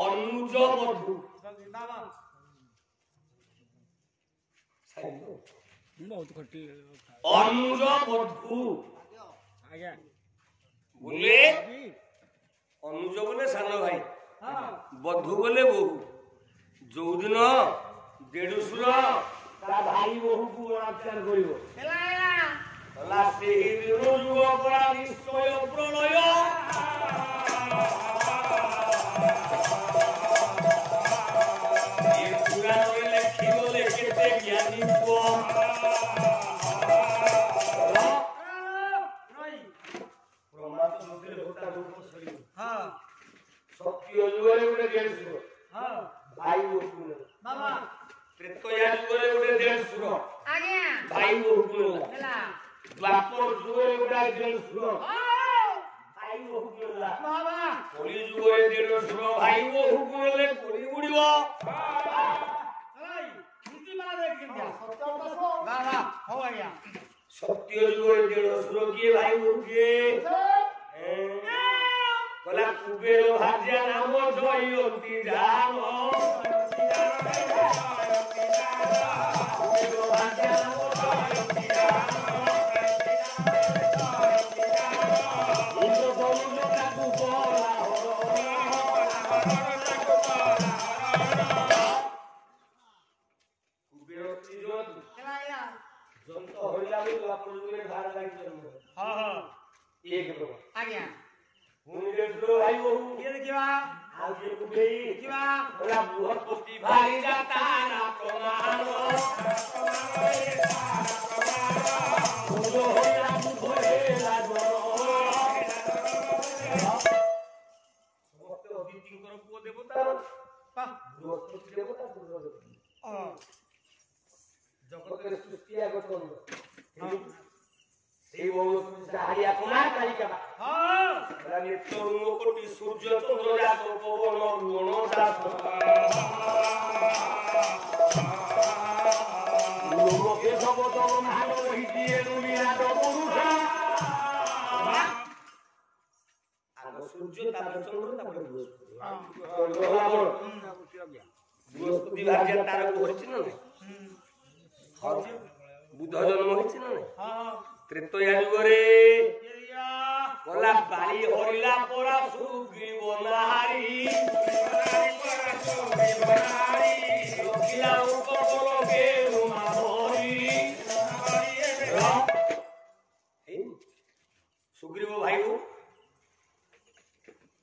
अनुज बधू बहुत खटी अनुज बधू आज्ञा बोले अनुज बोले सान भाई बधू बोले बहु जो दिन देढ़शुर ता भाई बहु को अत्याचार करिवो हला सेही दिन जुग परा निश्चय प्रलय ये पुराण में लिखिबो लेखते ज्ञानी को प्रमाण तो मुद्रे होता रूप सरी हां सत्य जुगरे उडे देढ़शुर हां भाई बहु बाबा त्रेतया जुगरे उडे देढ़शुर आज्ञा भाई बहु होला द्वापर जुगरे उडे देढ़शुर भाई बहु होला बाबा कली जुगरे देढ़शुर भाई बहु बोले कली उड़िबो नीति माना देख क्या सत्य बतासो बाबा हो आज्ञा सत्य जुगरे देढ़शुर के भाई बहु के कला कुबेर भाज्या नाम जयंती राम भाई बहु ये देखिवा आज ये कुबे देखिवा बोला बृहस्पति भारी जाता ना प्रमाण जो होला भरे लागो समस्त अदितिंकर पुओ देवता बृहस्पति देवता सूर्य देवता जगत सृष्टि आगो चंद्र এই বলতো জাহারিয়া কুমার কালিকা হ্যাঁ নিত্য কোটি সূর্য চন্দ্র রাত পবন রুণ দাস লোকে জগত মহান রহিতিয়ে রুলিরাজ পুরুষা আগ সূর্য তারপর চন্দ্র তারপর বৃহস্পতি চন্দ্র হলা বড় বৃহস্পতি ভাগ্যে তার হচ্ছে না বুধ জন্ম হচ্ছে না হ্যাঁ त्रेतया जुगरे बोला बाली हरिला परा सुग्रीव नारी लोकिला उपकल के रुमा हरि सुग्रीव भाई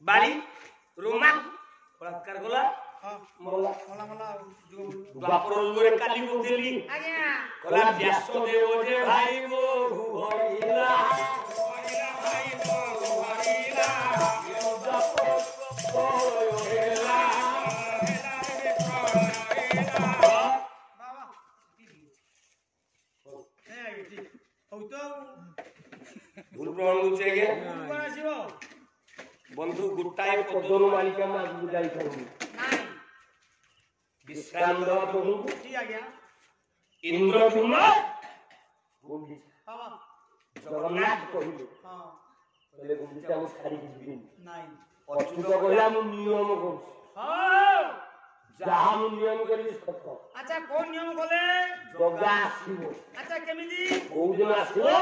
बाली रुमा बलात्कार गला मोला मोला मोला द्वापर जुगरे काली को देली आज्ञा कला व्यास देव जे भाई बहु हरिला भाई बहु हरिला द्वापर हेला बाबा ए ठीक हो तो भूल प्रमाण होचे गे कोन आसीबो बंधु गुटाए पदन मालिका मा बुझाई करू विश्राम बहु ठीक आ गया इंद्रदुम्न बाबा जगन्नाथ कहिलो हां बोले गुंडिचा मु खाली जिबिन नाही अच्युत कहला मु नियम करू हां जहा मु नियम करी सत्य अच्छा कोन नियम कले जगा आसीबो अच्छा केमिदी कोउ दिन आसीबो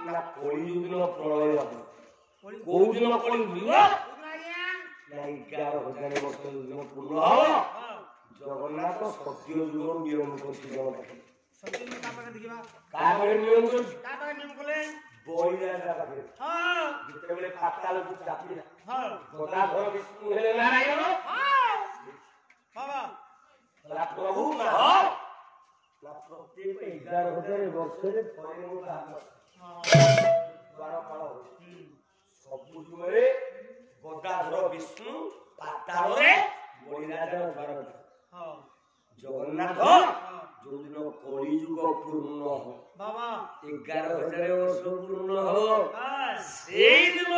ना कोई दिन प्रलय हबो कोउ दिन कोन दियो नाही 11000 वर्ष दिन पूर्ण हो जगन्नाथ सत्य जुगर नियम करछि जगन्नाथ सत्य में का पाके देखिबा का पाके नियम करछि का पाके नियम कले बोइला का पाके हां जिते बेले पाताल को चापी हां गोदा घर विष्णु हेले नारायण हां बाबा ला प्रभु ना हो ला प्रत्येक 11000 वर्ष रे थरे मो हां द्वार पाळ सब जुगरे गोदा घर विष्णु पाताल रे बोइला द्वार जगन्नाथ जो दिन कली जुग पूर्ण हो बाबा 11000 वर्ष पूर्ण हो से दिन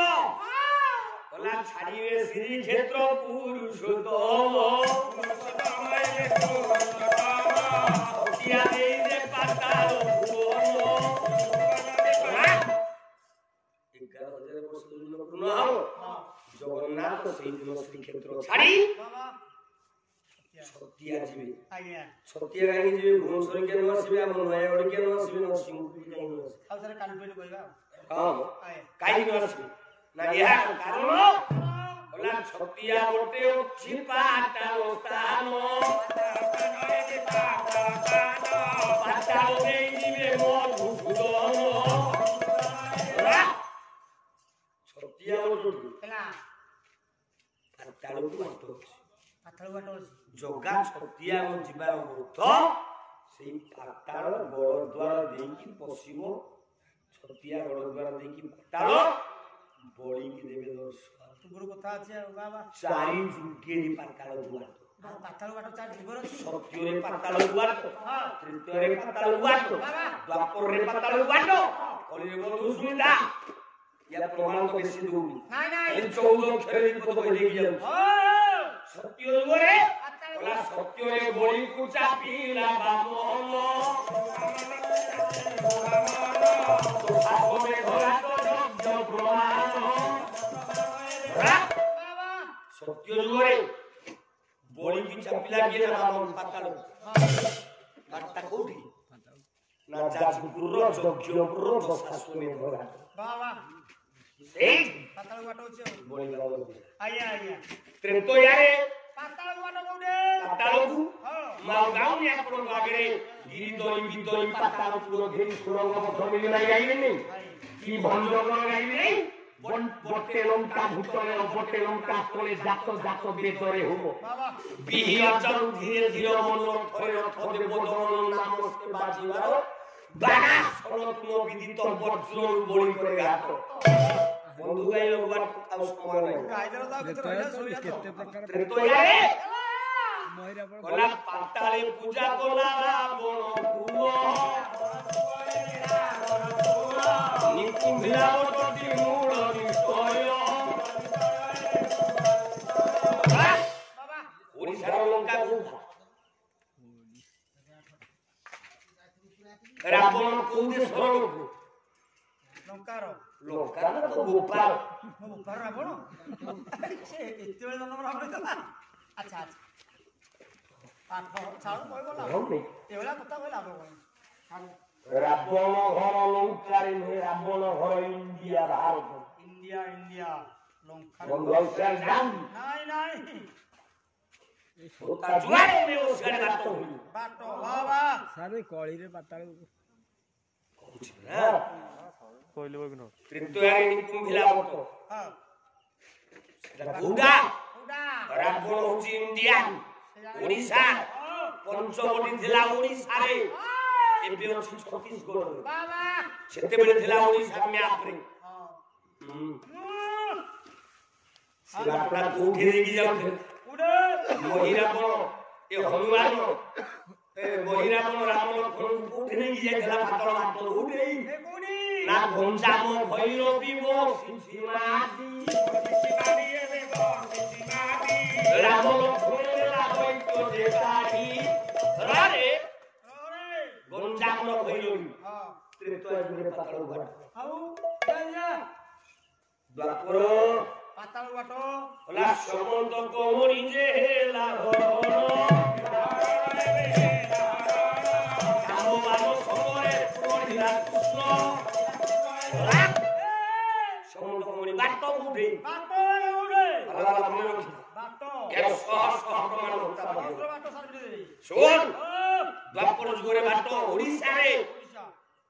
कला छाड़िबे श्री क्षेत्र पुरुषोत्तम किया दे दे पाताल भुवन 11000 वर्ष ସେଦିନ ପୂର୍ଣ୍ଣ ହବ ଜଗନ୍ନାଥ ସେଇଦିନ ଶ୍ରୀକ୍ଷେତ୍ର ଛାଡ଼ି ଛତିଆ ଯିବେ। ଛତିଆ କାହିଁକି ଯିବେ? ଭୁବନେଶ୍ୱର କିଏ ନ ଆସିବେ, ଆମ ନୟାଗଡ଼ କିଏ ନ ଆସିବେ, ନରସିଂହପୁର କାହିଁକି ନ ଆସିବେ? ହଁ କାହିଁକି ନ ଆସିବେ ନା ଏହା କାରଣ ହେଲା ଛତିଆ ଗୋଟେ ଅଛି ପାତାଳ ସ୍ଥାନ। ପାତାଳ ଦେଇ ଯିବେ ମଧୁସୂଦନ। ଛତିଆ ଗୋଟେ ପାତାଳକୁ ବାଟ ଅଛି। ଜଗା ଛତିଆ ଯିବାର ଅର୍ଥ ସେଇ ପାତାଳ ଗଡ଼ଦ୍ୱାର ଦେଇକି ପଶିବ। ଛତିଆ ଗଡ଼ଦ୍ୱାର ଦେଇକି ପାତାଳ ବଳିକି ଦେବେ ଦର୍ଶନ। ଚାରି ଯୁଗେରେ ପାତାଳ ଦୁଆର। ସତ୍ୟରେ ପାତାଳ ଦୁଆର, ତୃତୀୟରେ ପାତାଳ ଦୁଆର, ଦ୍ୱାପରରେ ପାତାଳ ଦୁଆର, କଳିରେ ମଧୁସୂଦନ। या प्रमाण को बेसी दूरी नहीं 14 अक्षर पद कहले जाऊ सत्य रे बोला सत्य रे बोली को चापीला बामन तो आगोरे घोड़ा तो जो प्रमाण सत्य रे बोली की चापीला के बामन पाताल पाता कोठी ना जाजपुर जगजपुर बसासुने घोड़ा वाह पाताल बाटो छ बोली गाव आया आया त्रेतो यारे पाताल बाटो कोडे पातालकु माउ गाउ ने आपण आगरे गिरी दोई बितोई पाताल पुरो घेरी सुरंग मठ मिली नाही गाइबे नहीं की भंजगर गाइबे नहीं बटे लंका भूतरे बटे लंका तले जातो जातो बेदरे होबो बिहि अचल धीरे धीरे मन थरे रथ देव दन नाम से बाजीवारो बाना सनत नो विदित वज्र बोली करे घात बंधु गाइलो बात आउ समान नहीं गाइदर ता केते प्रकार त्रेतो यारे मोहिरा पर गला पाताले पूजा कोला रावण पुओ निकुंभिला ओटि मूल निष्ठय बाबा ओडिसा लंका को रावण को देशर लंकार लोकाना तो गोपाल रावण से एते बेले नंबर हमरे चला अच्छा अच्छा पाठ छाड़ कोई बोला एवला कथा कोई लाभ कोई रावण घर लंकारे ने रावण घर India Bharat India India Lanka Bengal जान नहीं नहीं ओता जुआरे में ओ सियाड़ बाटो बाबा सारे कळी रे पाताळ ना कोइले बगनो त्रित्वयारे निकुंभिला बटो हां उडा रावण होची इंडिया ओडिसा पंचवटी थिला ओडिसा रे एबे अछि छत्तीसगढ़ बाबा सेते बेले थिला ओडिसा मैप रे हां सिरापड़ा कोठी देगी जाउ उडे मोहिरा को ए हनुमान ए मोहिरा को रावण कोठी देगी जाइला पातळ मात उडे ए कोडी ना घोंचामो भैरवी मो सिसिमादी एबे सिसिमादी रावण खोलेला बैठो देताही रे घोंचामो भैरवी हां त्रेतो जुरे पातळ बाट आउ जाया द्वापर पाताल बाटो ओला समंत कोमरी जे हेला हरण कामो मानो समरे पुरनिला कृष्ण समंत कोमरी बाटो उठे अलाला मेरो बाटो एक सह प्रमाण होता बाटो सारबे सुन द्वापर जुगरे बाटो ओडिसा रे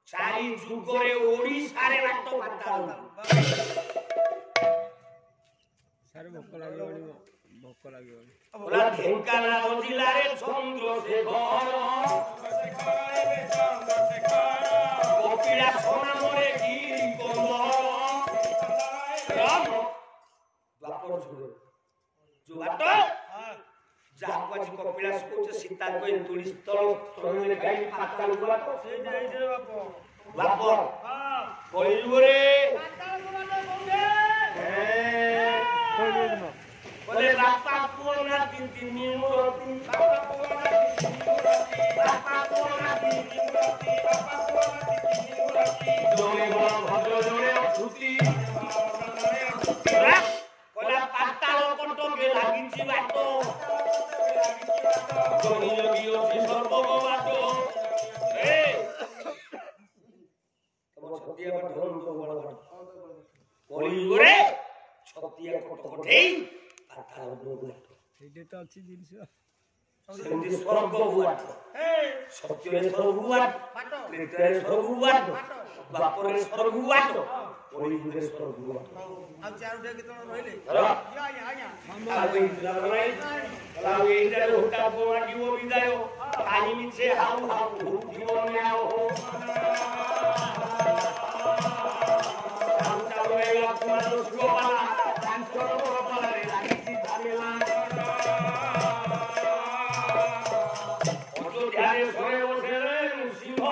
चारि जुगरे ओडिसा रे बाटो पाताल सारे भोक लागे बोला ढेंकानाल जिल्ला रे चंद्रशेखर कपिला सोना मोरे गिरी कंदर राम द्वापर जुगे जो बाटो जाको जी कपिला सोच सीता को तुली स्थल तोले गाई पाताल बाटो से जाई रे बापो हां कइलु रे पाताल बाटो कोगे बोले बापा कोना तीन मूर्ति बापा कोना तीन मूर्ति बापा कोना तीन मूर्ति बापा कोना तीन मूर्ति जोरे बड़ भद्र जोरे छुटी কলিযুগরে ছটিয়া কটকটেই আর তার দুর্গত এইটা তো আছে জিনিস সেমতি স্বর্গ বুয়াট সত্যের স্বর্গ বুয়াট প্রেতের স্বর্গ বুয়াট বাপরের স্বর্গ বুয়াট কলিযুগের স্বর্গ বুয়াট ଆଉ ଚାରୋଟି କେତେଜଣ ରହିଲେ ଆଜ୍ଞା ଆଜ୍ଞା ଆଉ ଏଇଟାରେ ହୁଟା ବୋମାଯିବ ବିଦାୟ କାହିଁ ମିଛେ ହାଉ ହାଉ ଯିବ ନ୍ୟାୟ অযোধ্যারে শোয়ে বসে রে সিংহ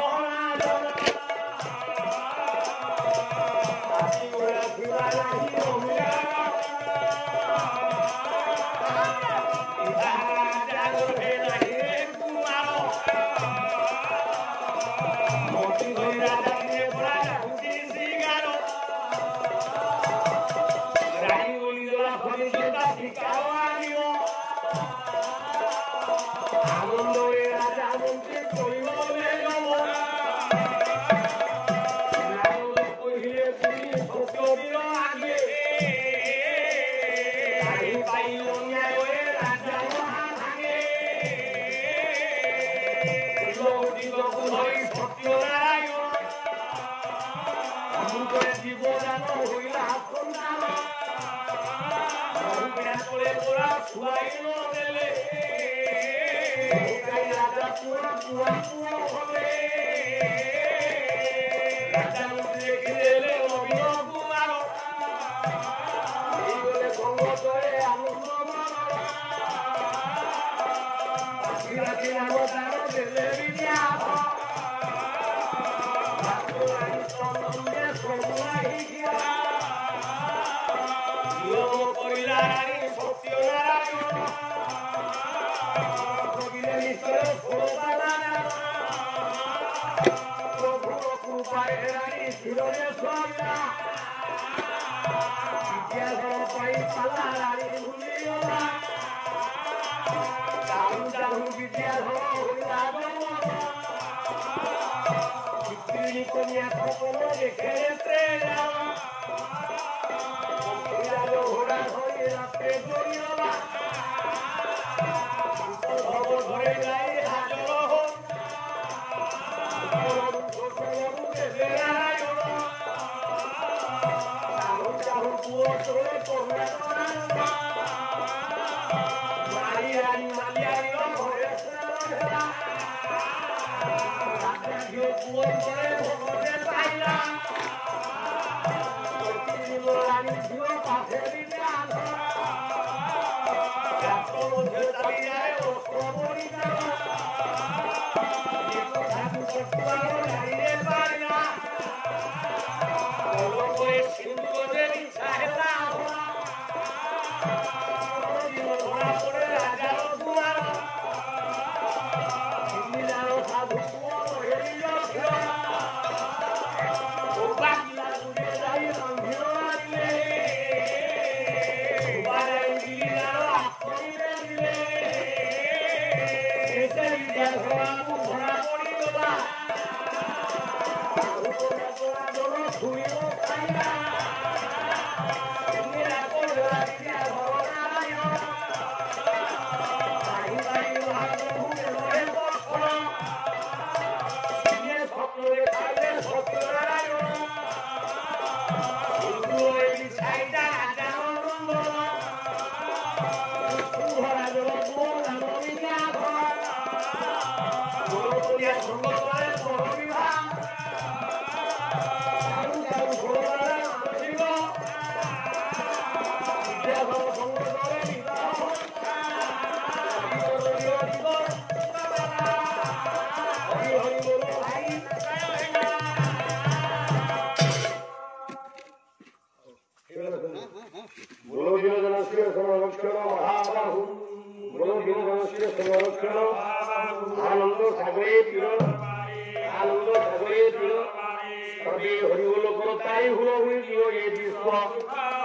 आनंद सागरे हरिबोल करो ताई हुआ हुई जीव ये विश्व